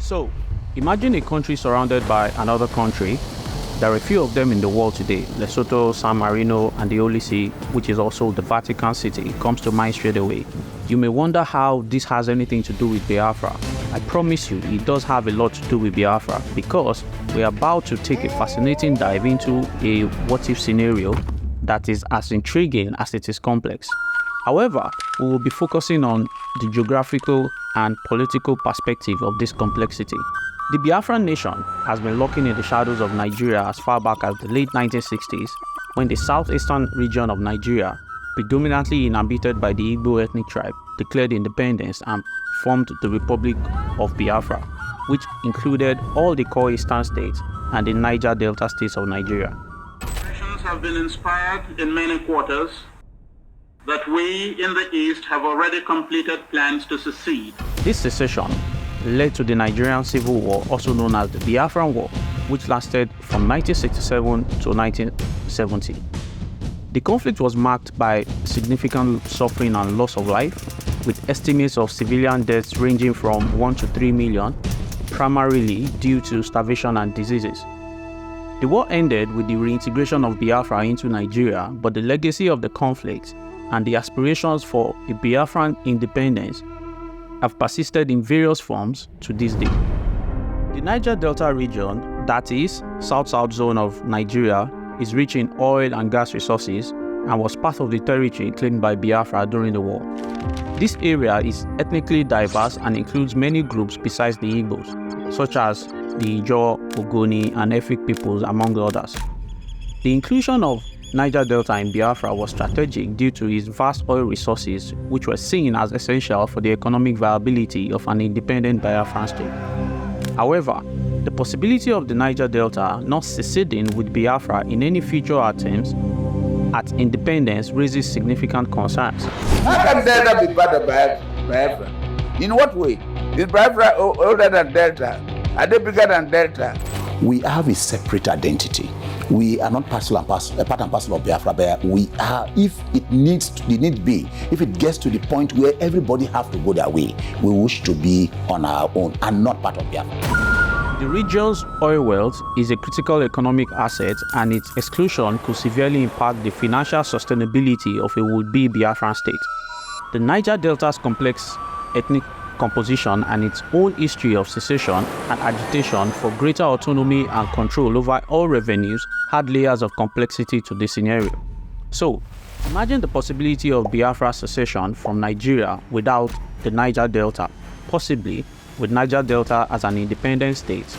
So, imagine a country surrounded by another country. There are a few of them in the world today. Lesotho, San Marino, and the Holy See, which is also the Vatican City, comes to mind straight away. You may wonder how this has anything to do with Biafra. I promise you, it does have a lot to do with Biafra, because we're about to take a fascinating dive into a what-if scenario that is as intriguing as it is complex. However, we will be focusing on the geographical and political perspective of this complexity. The Biafran nation has been lurking in the shadows of Nigeria as far back as the late 1960s, when the southeastern region of Nigeria, predominantly inhabited by the Igbo ethnic tribe, declared independence and formed the Republic of Biafra, which included all the core eastern states and the Niger Delta states of Nigeria. Nations have been inspired in many quarters that we in the East have already completed plans to secede. This secession led to the Nigerian Civil War, also known as the Biafran War, which lasted from 1967 to 1970. The conflict was marked by significant suffering and loss of life, with estimates of civilian deaths ranging from 1 to 3 million, primarily due to starvation and diseases. The war ended with the reintegration of Biafra into Nigeria, but the legacy of the conflict and the aspirations for a Biafran independence have persisted in various forms to this day. The Niger Delta region, that is, south-south zone of Nigeria, is rich in oil and gas resources and was part of the territory claimed by Biafra during the war. This area is ethnically diverse and includes many groups besides the Igbos, such as the Igbo, Ogoni, and Efik peoples, among others. The inclusion of Niger Delta in Biafra was strategic due to its vast oil resources, which were seen as essential for the economic viability of an independent Biafran state. However, the possibility of the Niger Delta not seceding with Biafra in any future attempts at independence raises significant concerns. How can Delta be part of Biafra? In what way? Is Biafra older than Delta? Are they bigger than Delta? We have a separate identity. We are not part and parcel of Biafra, but we are, if it needs to, if it gets to the point where everybody have to go their way, we wish to be on our own and not part of Biafra. The region's oil wealth is a critical economic asset, and its exclusion could severely impact the financial sustainability of a would-be Biafran state. The Niger Delta's complex ethnic composition and its own history of secession and agitation for greater autonomy and control over all revenues had layers of complexity to this scenario. So, imagine the possibility of Biafra secession from Nigeria without the Niger Delta, possibly with Niger Delta as an independent state,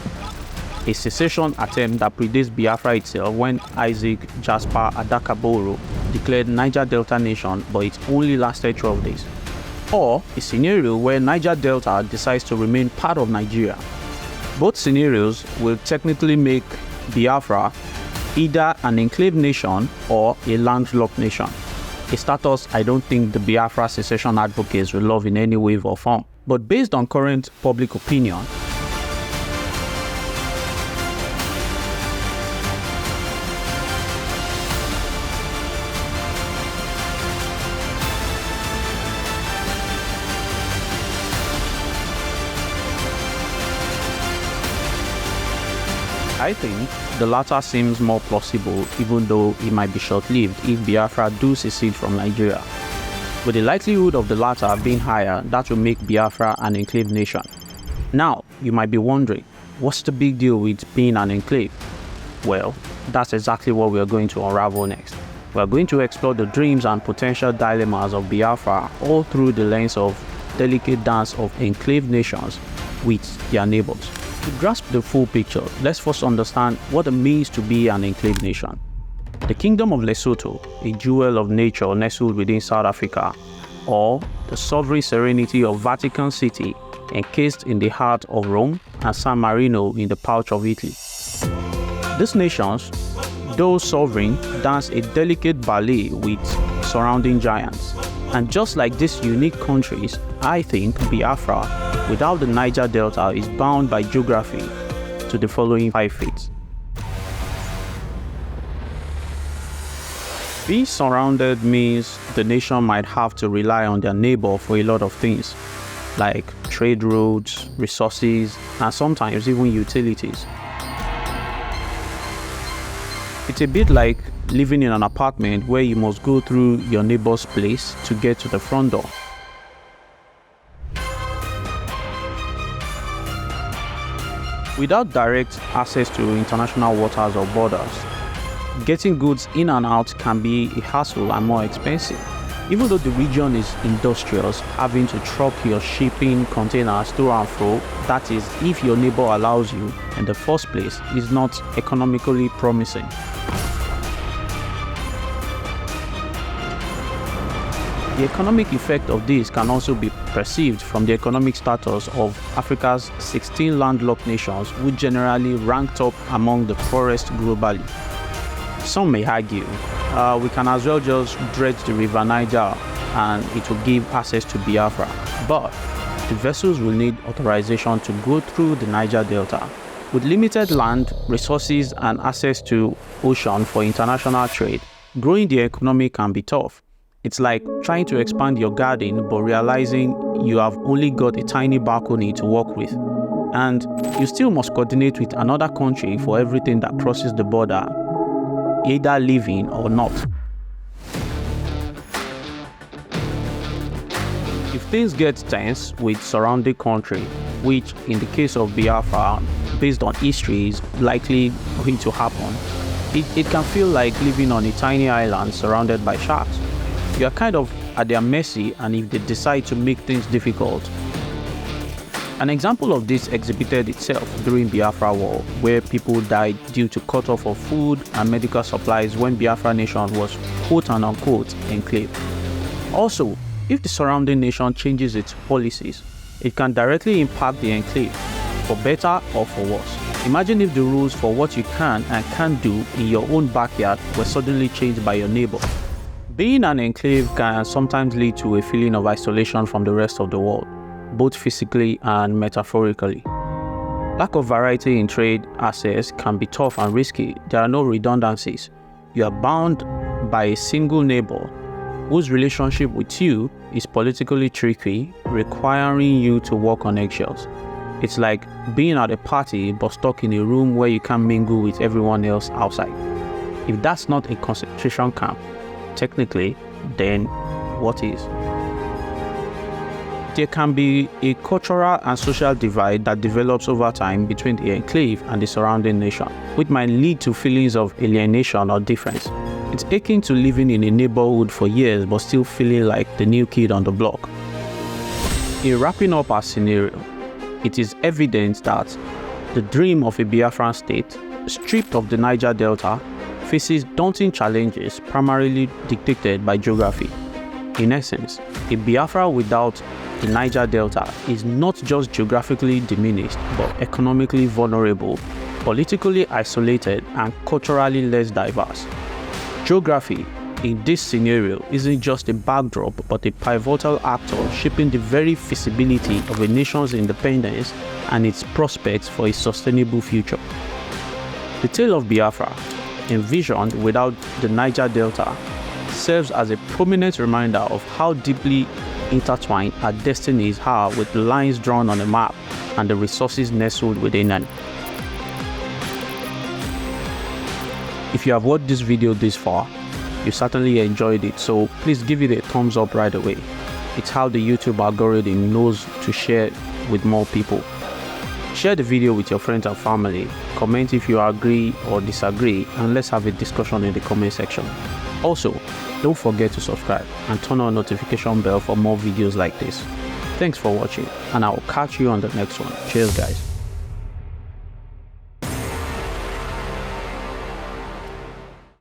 a secession attempt that predates Biafra itself when Isaac Jasper Adakaboro declared Niger Delta nation, but it only lasted 12 days. Or a scenario where Niger Delta decides to remain part of Nigeria. Both scenarios will technically make Biafra either an enclave nation or a landlocked nation, a status I don't think the Biafra secession advocates will love in any way or form. But based on current public opinion, I think the latter seems more plausible, even though it might be short-lived if Biafra do secede from Nigeria. With the likelihood of the latter being higher, that will make Biafra an enclave nation. Now, you might be wondering, what's the big deal with being an enclave? Well, that's exactly what we are going to unravel next. We are going to explore the dreams and potential dilemmas of Biafra all through the lens of delicate dance of enclave nations with their neighbors. To grasp the full picture, let's first understand what it means to be an enclave nation. The Kingdom of Lesotho, a jewel of nature nestled within South Africa, or the sovereign serenity of Vatican City, encased in the heart of Rome, and San Marino in the pouch of Italy. These nations, though sovereign, dance a delicate ballet with surrounding giants. And just like these unique countries, I think Biafra, without the Niger Delta, is bound by geography to the following 5 fates. Being surrounded means the nation might have to rely on their neighbor for a lot of things, like trade routes, resources, and sometimes even utilities. It's a bit like living in an apartment where you must go through your neighbor's place to get to the front door. Without direct access to international waters or borders, getting goods in and out can be a hassle and more expensive. Even though the region is industrious, having to truck your shipping containers to and fro, that is, if your neighbor allows you in the first place, is not economically promising. The economic effect of this can also be perceived from the economic status of Africa's 16 landlocked nations, which generally ranked up among the poorest globally. Some may argue, we can as well just dredge the river Niger and it will give access to Biafra, but the vessels will need authorization to go through the Niger Delta. With limited land, resources and access to ocean for international trade, growing the economy can be tough. It's like trying to expand your garden but realizing you have only got a tiny balcony to work with. And you still must coordinate with another country for everything that crosses the border, either living or not. If things get tense with surrounding country, which in the case of Biafra, based on history is likely going to happen, it can feel like living on a tiny island surrounded by sharks. You are kind of at their mercy, and if they decide to make things difficult. An example of this exhibited itself during Biafra War, where people died due to cut-off of food and medical supplies when Biafra nation was quote-unquote enclave. Also, if the surrounding nation changes its policies, it can directly impact the enclave, for better or for worse. Imagine if the rules for what you can and can't do in your own backyard were suddenly changed by your neighbor. Being an enclave can sometimes lead to a feeling of isolation from the rest of the world, both physically and metaphorically. Lack of variety in trade access can be tough and risky. There are no redundancies. You are bound by a single neighbor whose relationship with you is politically tricky, requiring you to walk on eggshells. It's like being at a party but stuck in a room where you can't mingle with everyone else outside. If that's not a concentration camp, technically, then what is? There can be a cultural and social divide that develops over time between the enclave and the surrounding nation, which might lead to feelings of alienation or difference. It's akin to living in a neighborhood for years but still feeling like the new kid on the block. In wrapping up our scenario, it is evident that the dream of a Biafran state, stripped of the Niger Delta, faces daunting challenges primarily dictated by geography. In essence, a Biafra without the Niger Delta is not just geographically diminished but economically vulnerable, politically isolated, and culturally less diverse. Geography in this scenario isn't just a backdrop but a pivotal actor shaping the very feasibility of a nation's independence and its prospects for a sustainable future. The tale of Biafra, envisioned without the Niger Delta, serves as a prominent reminder of how deeply intertwined our destinies are with the lines drawn on a map and the resources nestled within it. If you have watched this video this far, you certainly enjoyed it, so please give it a thumbs up right away. It's how the YouTube algorithm knows to share with more people. Share the video with your friends and family, comment if you agree or disagree, and let's have a discussion in the comment section. Also, don't forget to subscribe and turn on notification bell for more videos like this. Thanks for watching, and I will catch you on the next one. Cheers guys.